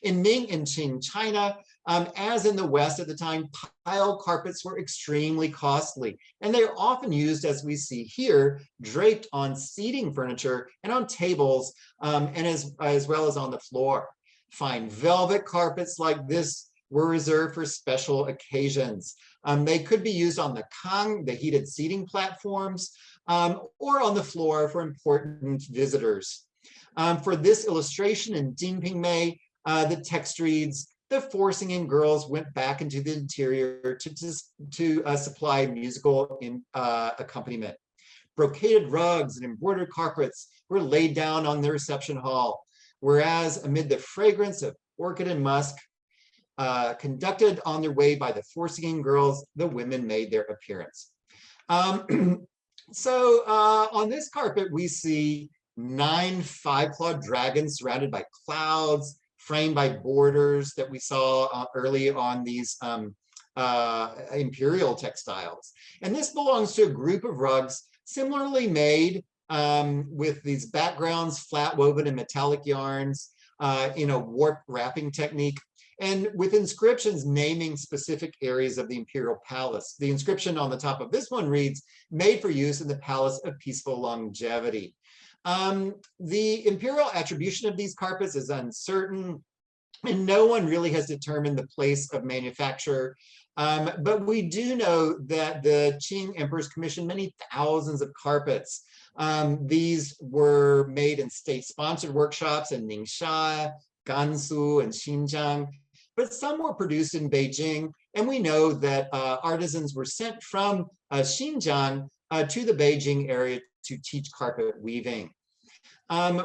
In Ming and Qing China, as in the West at the time, pile carpets were extremely costly, and they are often used, as we see here, draped on seating furniture and on tables, and as well as on the floor. Fine velvet carpets like this were reserved for special occasions. They could be used on the kang, the heated seating platforms, or on the floor for important visitors. For this illustration in Jinping Mei, the text reads, the forcing girls went back into the interior to supply musical accompaniment. Brocaded rugs and embroidered carpets were laid down on the reception hall, whereas amid the fragrance of orchid and musk, conducted on their way by the forcing girls, the women made their appearance. On this carpet, we see 9 5-clawed dragons surrounded by clouds, framed by borders that we saw early on these imperial textiles. And this belongs to a group of rugs similarly made with these backgrounds flat woven in metallic yarns in a warp wrapping technique, and with inscriptions naming specific areas of the imperial palace. The inscription on the top of this one reads, "Made for use in the palace of peaceful longevity." The imperial attribution of these carpets is uncertain, and no one really has determined the place of manufacture. But we do know that the Qing emperors commissioned many thousands of carpets. These were made in state-sponsored workshops in Ningxia, Gansu, and Xinjiang, but some were produced in Beijing, and we know that artisans were sent from Xinjiang to the Beijing area to teach carpet weaving.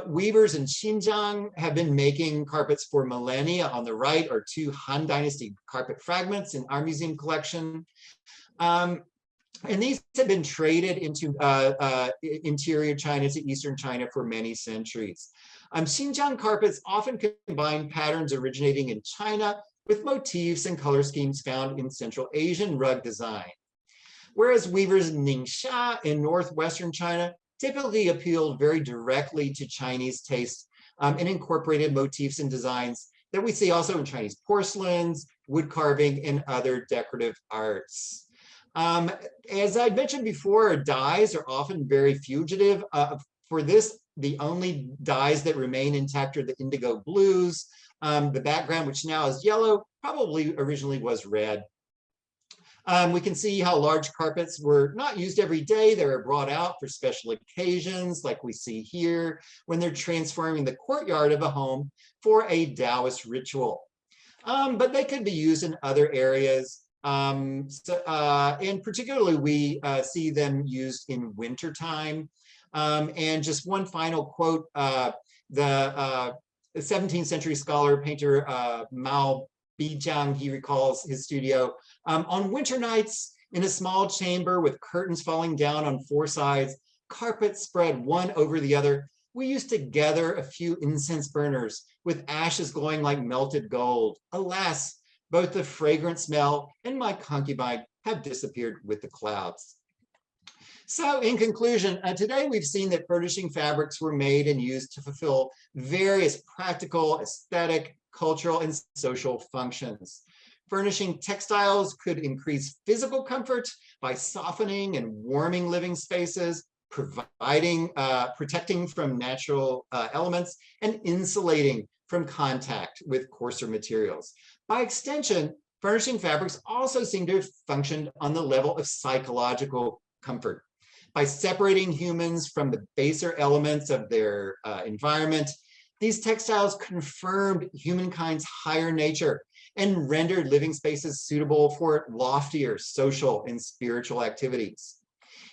Weavers in Xinjiang have been making carpets for millennia. On the right are 2 Han Dynasty carpet fragments in our museum collection. And these have been traded into interior China to Eastern China for many centuries. Xinjiang carpets often combine patterns originating in China with motifs and color schemes found in Central Asian rug design. Whereas weavers in Ningxia in northwestern China typically appealed very directly to Chinese tastes and incorporated motifs and designs that we see also in Chinese porcelains, wood carving, and other decorative arts. As I mentioned before, dyes are often very fugitive. For this, the only dyes that remain intact are the indigo blues. The background, which now is yellow, probably originally was red. We can see how large carpets were not used every day. They were brought out for special occasions, like we see here, when they're transforming the courtyard of a home for a Taoist ritual. But they could be used in other areas. And particularly, we see them used in wintertime. And just one final quote, the 17th century scholar, painter Mao Bijiang, he recalls his studio. On winter nights, in a small chamber with curtains falling down on 4 sides, carpets spread one over the other, we used to gather a few incense burners with ashes glowing like melted gold. Alas, both the fragrant smell and my concubine have disappeared with the clouds. So in conclusion, today we've seen that furnishing fabrics were made and used to fulfill various practical, aesthetic, cultural, and social functions. Furnishing textiles could increase physical comfort by softening and warming living spaces, protecting from natural elements, and insulating from contact with coarser materials. By extension, furnishing fabrics also seem to have functioned on the level of psychological comfort. By separating humans from the baser elements of their environment, these textiles confirmed humankind's higher nature and rendered living spaces suitable for loftier social and spiritual activities.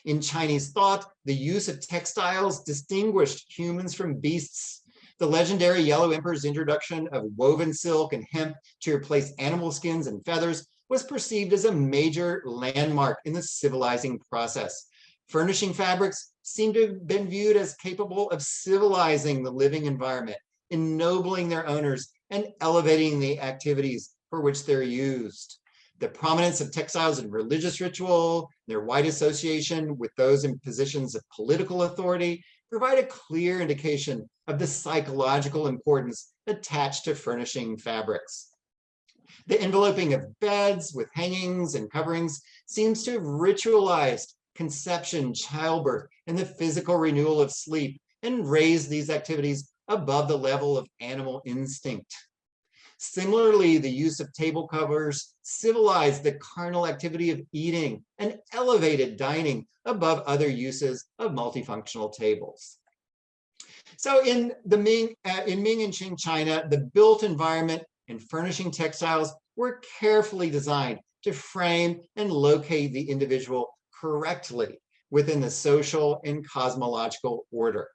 In Chinese thought, the use of textiles distinguished humans from beasts. The legendary Yellow Emperor's introduction of woven silk and hemp to replace animal skins and feathers was perceived as a major landmark in the civilizing process. Furnishing fabrics seem to have been viewed as capable of civilizing the living environment, ennobling their owners, and elevating the activities for which they're used. The prominence of textiles in religious ritual, their wide association with those in positions of political authority, provide a clear indication of the psychological importance attached to furnishing fabrics. The enveloping of beds with hangings and coverings seems to have ritualized conception, childbirth, and the physical renewal of sleep, and raised these activities above the level of animal instinct. Similarly, the use of table covers civilized the carnal activity of eating and elevated dining above other uses of multifunctional tables. So in Ming and Qing China, the built environment and furnishing textiles were carefully designed to frame and locate the individual correctly within the social and cosmological order.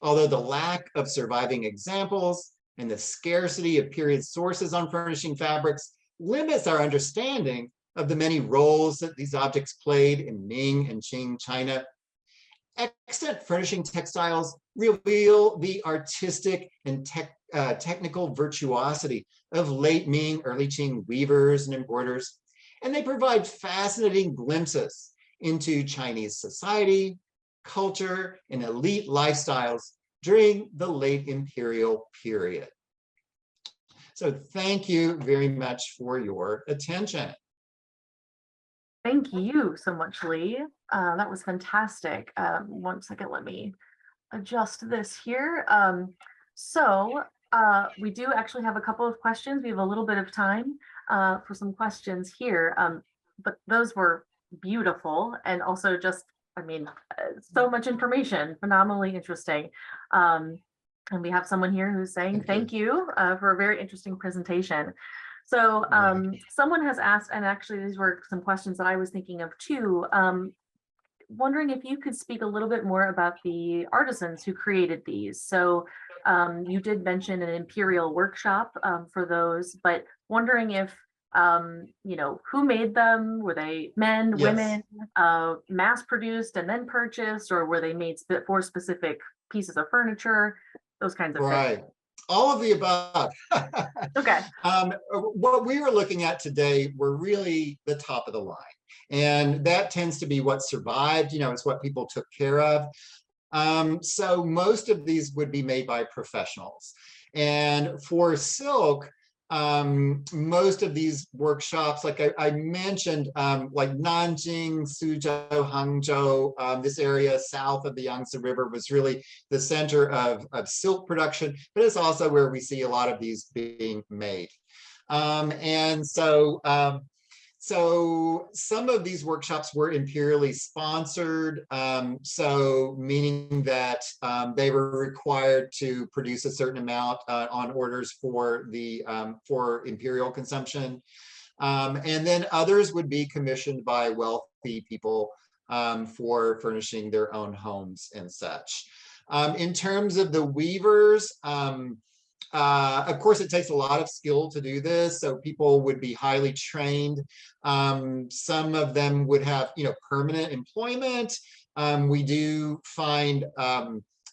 Although the lack of surviving examples and the scarcity of period sources on furnishing fabrics limits our understanding of the many roles that these objects played in Ming and Qing China, extant furnishing textiles reveal the artistic and technical virtuosity of late Ming, early Qing weavers and embroiders, and they provide fascinating glimpses into Chinese society, culture, and elite lifestyles during the late Imperial period. So thank you very much for your attention. Thank you so much, Lee. That was fantastic. 1 second, let me adjust this here. We do actually have a couple of questions. We have a little bit of time for some questions here, but those were beautiful and also just, I mean, so much information, phenomenally interesting. And we have someone here who's saying thank you for a very interesting presentation. So someone has asked, and actually these were some questions that I was thinking of too, wondering if you could speak a little bit more about the artisans who created these. So you did mention an Imperial workshop for those, but wondering if, you know, who made them? Were they men, women, mass produced and then purchased, or were they made for specific pieces of furniture? Those kinds of things. All of the above. Okay. What we were looking at today were really the top of the line. And that tends to be what survived, you know, it's what people took care of. So most of these would be made by professionals. And for silk, most of these workshops, like I mentioned, like Nanjing, Suzhou, Hangzhou, this area south of the Yangtze River was really the center of silk production, but it's also where we see a lot of these being made. So some of these workshops were imperially sponsored, so meaning that they were required to produce a certain amount on orders for the for imperial consumption, and then others would be commissioned by wealthy people for furnishing their own homes and such. In terms of the weavers, of course, it takes a lot of skill to do this, so people would be highly trained. Some of them would have, you know, permanent employment. We do find,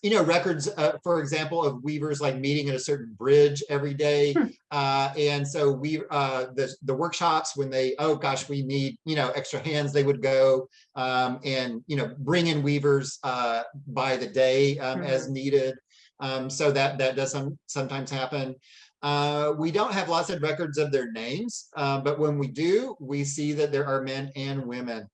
you know, records, for example, of weavers like meeting at a certain bridge every day. And so the workshops, when they, oh gosh, we need, you know, extra hands, they would go and, you know, bring in weavers by the day as needed. So that does sometimes happen. We don't have lots of records of their names, but when we do, we see that there are men and women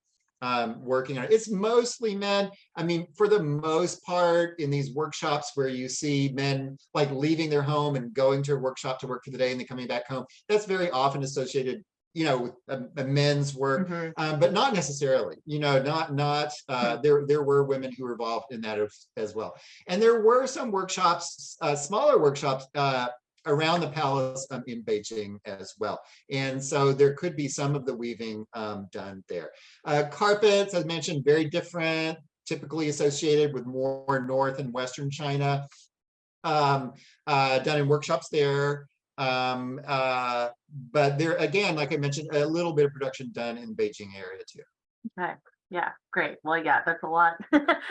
working on it. It's mostly men. I mean, for the most part, in these workshops where you see men like leaving their home and going to a workshop to work for the day and then coming back home, that's very often associated, you know, with a men's work, but not necessarily, you know, there were women who were involved in that as well. And there were some workshops, smaller workshops around the palace in Beijing as well. And so there could be some of the weaving done there. Carpets, as mentioned, very different, typically associated with more North and Western China, done in workshops there. But there, again, like I mentioned, a little bit of production done in Beijing area too. Okay. Yeah, great. Well, yeah, that's a lot.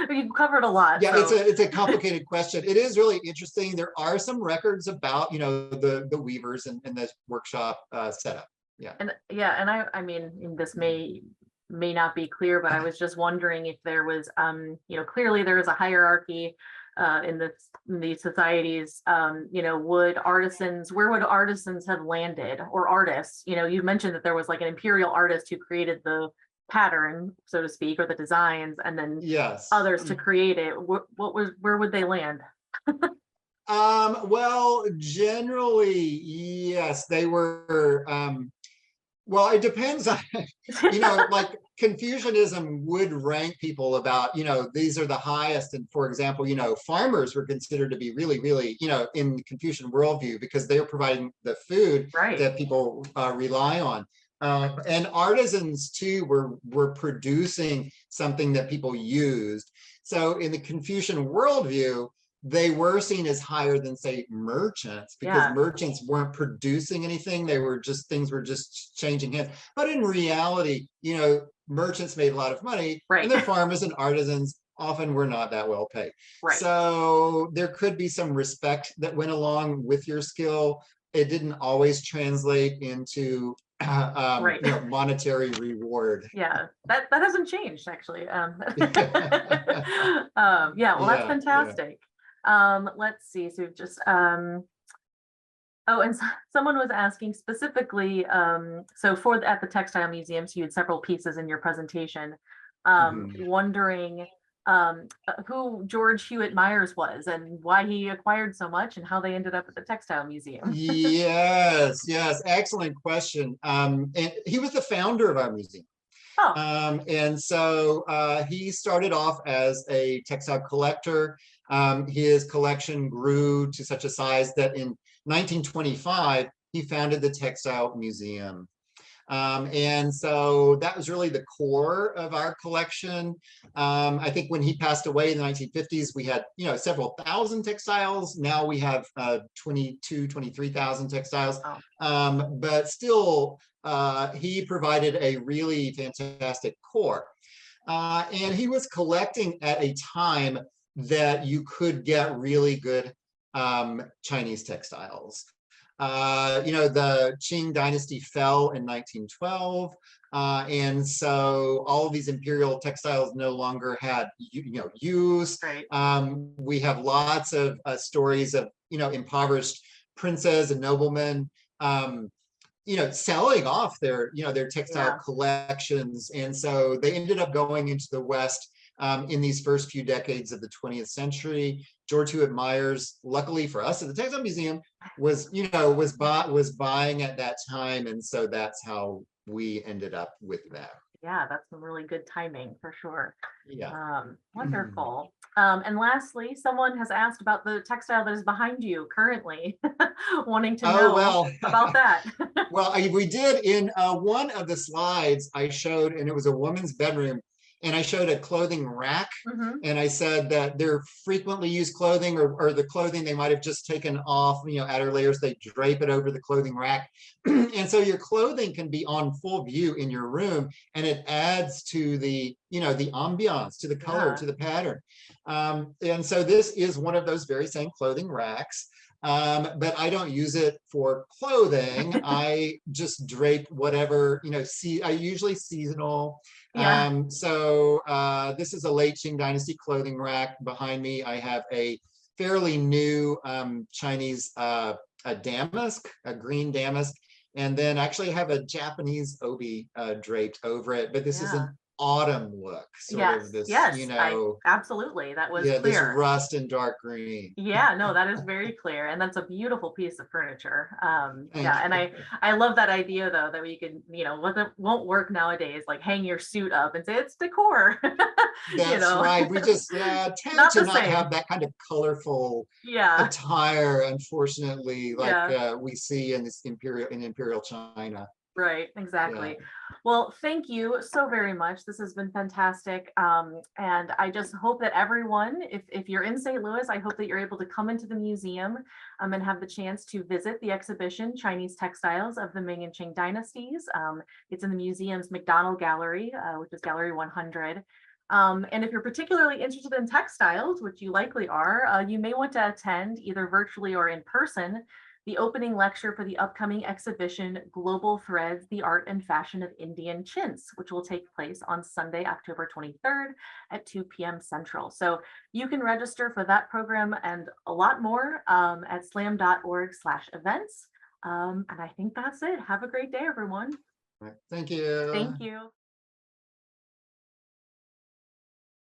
You've covered a lot. Yeah, so. it's a complicated question. It is really interesting. There are some records about, you know, the weavers and the workshop setup. Yeah. And I mean, this may not be clear, but I was just wondering if there was, you know, clearly there is a hierarchy in these societies. You know, where would artisans have landed, or artists? You know, you mentioned that there was like an imperial artist who created the pattern, so to speak, or the designs, and then others to create it. Where would they land? Well, generally, yes, they were Well, it depends on, like Confucianism would rank people about, these are the highest. And for example, farmers were considered to be really, really, in the Confucian worldview because they are providing the food Right. that people rely on. And artisans too were producing something that people used. So in the Confucian worldview, they were seen as higher than, say, merchants, because Yeah. merchants weren't producing anything. They were just, things were just changing hands. But in reality, merchants made a lot of money, and Right. the farmers and artisans often were not that well paid. Right. So there could be some respect that went along with your skill. It didn't always translate into Right. monetary reward. Yeah, that hasn't changed actually. Yeah, Yeah, well, that's yeah. fantastic. Let's see. So we've just oh, and someone was asking specifically. So at the Textile Museum, so you had several pieces in your presentation. Mhm. Wondering who George Hewitt Myers was and why he acquired so much and how they ended up at the Textile Museum. Yes, yes, excellent question. And he was the founder of our museum. Oh, And so he started off as a textile collector. His collection grew to such a size that in 1925, he founded the Textile Museum. And so that was really the core of our collection. I think when he passed away in the 1950s, we had, several thousand textiles. Now we have 23,000 textiles. oh, But still, he provided a really fantastic core. And he was collecting at a time that you could get really good Chinese textiles. The Qing dynasty fell in 1912. And so all of these imperial textiles no longer had, use. great. We have lots of stories of, impoverished princes and noblemen, selling off their textile Yeah, collections. And so they ended up going into the West in these first few decades of the 20th century. George Hewitt Myers, luckily for us at the Textile Museum, was buying at that time, and so that's how we ended up with them. yeah, that's some really good timing for sure. Yeah. Wonderful. And lastly, someone has asked about the textile that is behind you currently, wanting to Oh know well. about that. Well, we did in one of the slides I showed, and it was a woman's bedroom, and I showed a clothing rack, Hmm. and I said that they're frequently used clothing, or the clothing they might have just taken off, outer layers, they drape it over the clothing rack. And so your clothing can be on full view in your room, and it adds to the ambiance, to the color, Yeah. to the pattern. And so this is one of those very same clothing racks. But I don't use it for clothing. I just drape whatever, I usually seasonal. Yeah. So this is a late Qing Dynasty clothing rack. Behind me, I have a fairly new Chinese a damask, a green damask. And then actually I have a Japanese obi draped over it, but this is Yeah. an autumn look, sort of Yes. this, Yes. I absolutely. That was yeah, this clear. rust and dark green. Yeah, no, that is very clear, and that's a beautiful piece of furniture. Yeah, Thank and you. I love that idea though that we can, what won't work nowadays, like hang your suit up and say it's decor. you That's know, right. We just tend not to the not same. have that kind of colorful Yeah, attire, unfortunately, like yeah. we see in Imperial China. Right, Yeah. exactly. Well, thank you so very much. This has been fantastic. And I just hope that everyone, if you're in St. Louis, I hope that you're able to come into the museum and have the chance to visit the exhibition, Chinese Textiles of the Ming and Qing Dynasties. It's in the museum's McDonald Gallery, which is Gallery 100. And if you're particularly interested in textiles, which you likely are, you may want to attend either virtually or in person the opening lecture for the upcoming exhibition, Global Threads, the Art and Fashion of Indian Chintz, which will take place on Sunday, October 23rd at 2 p.m. Central. So you can register for that program and a lot more at slam.org/events. And I think that's it. Have a great day, everyone. Right. Thank you. Thank you.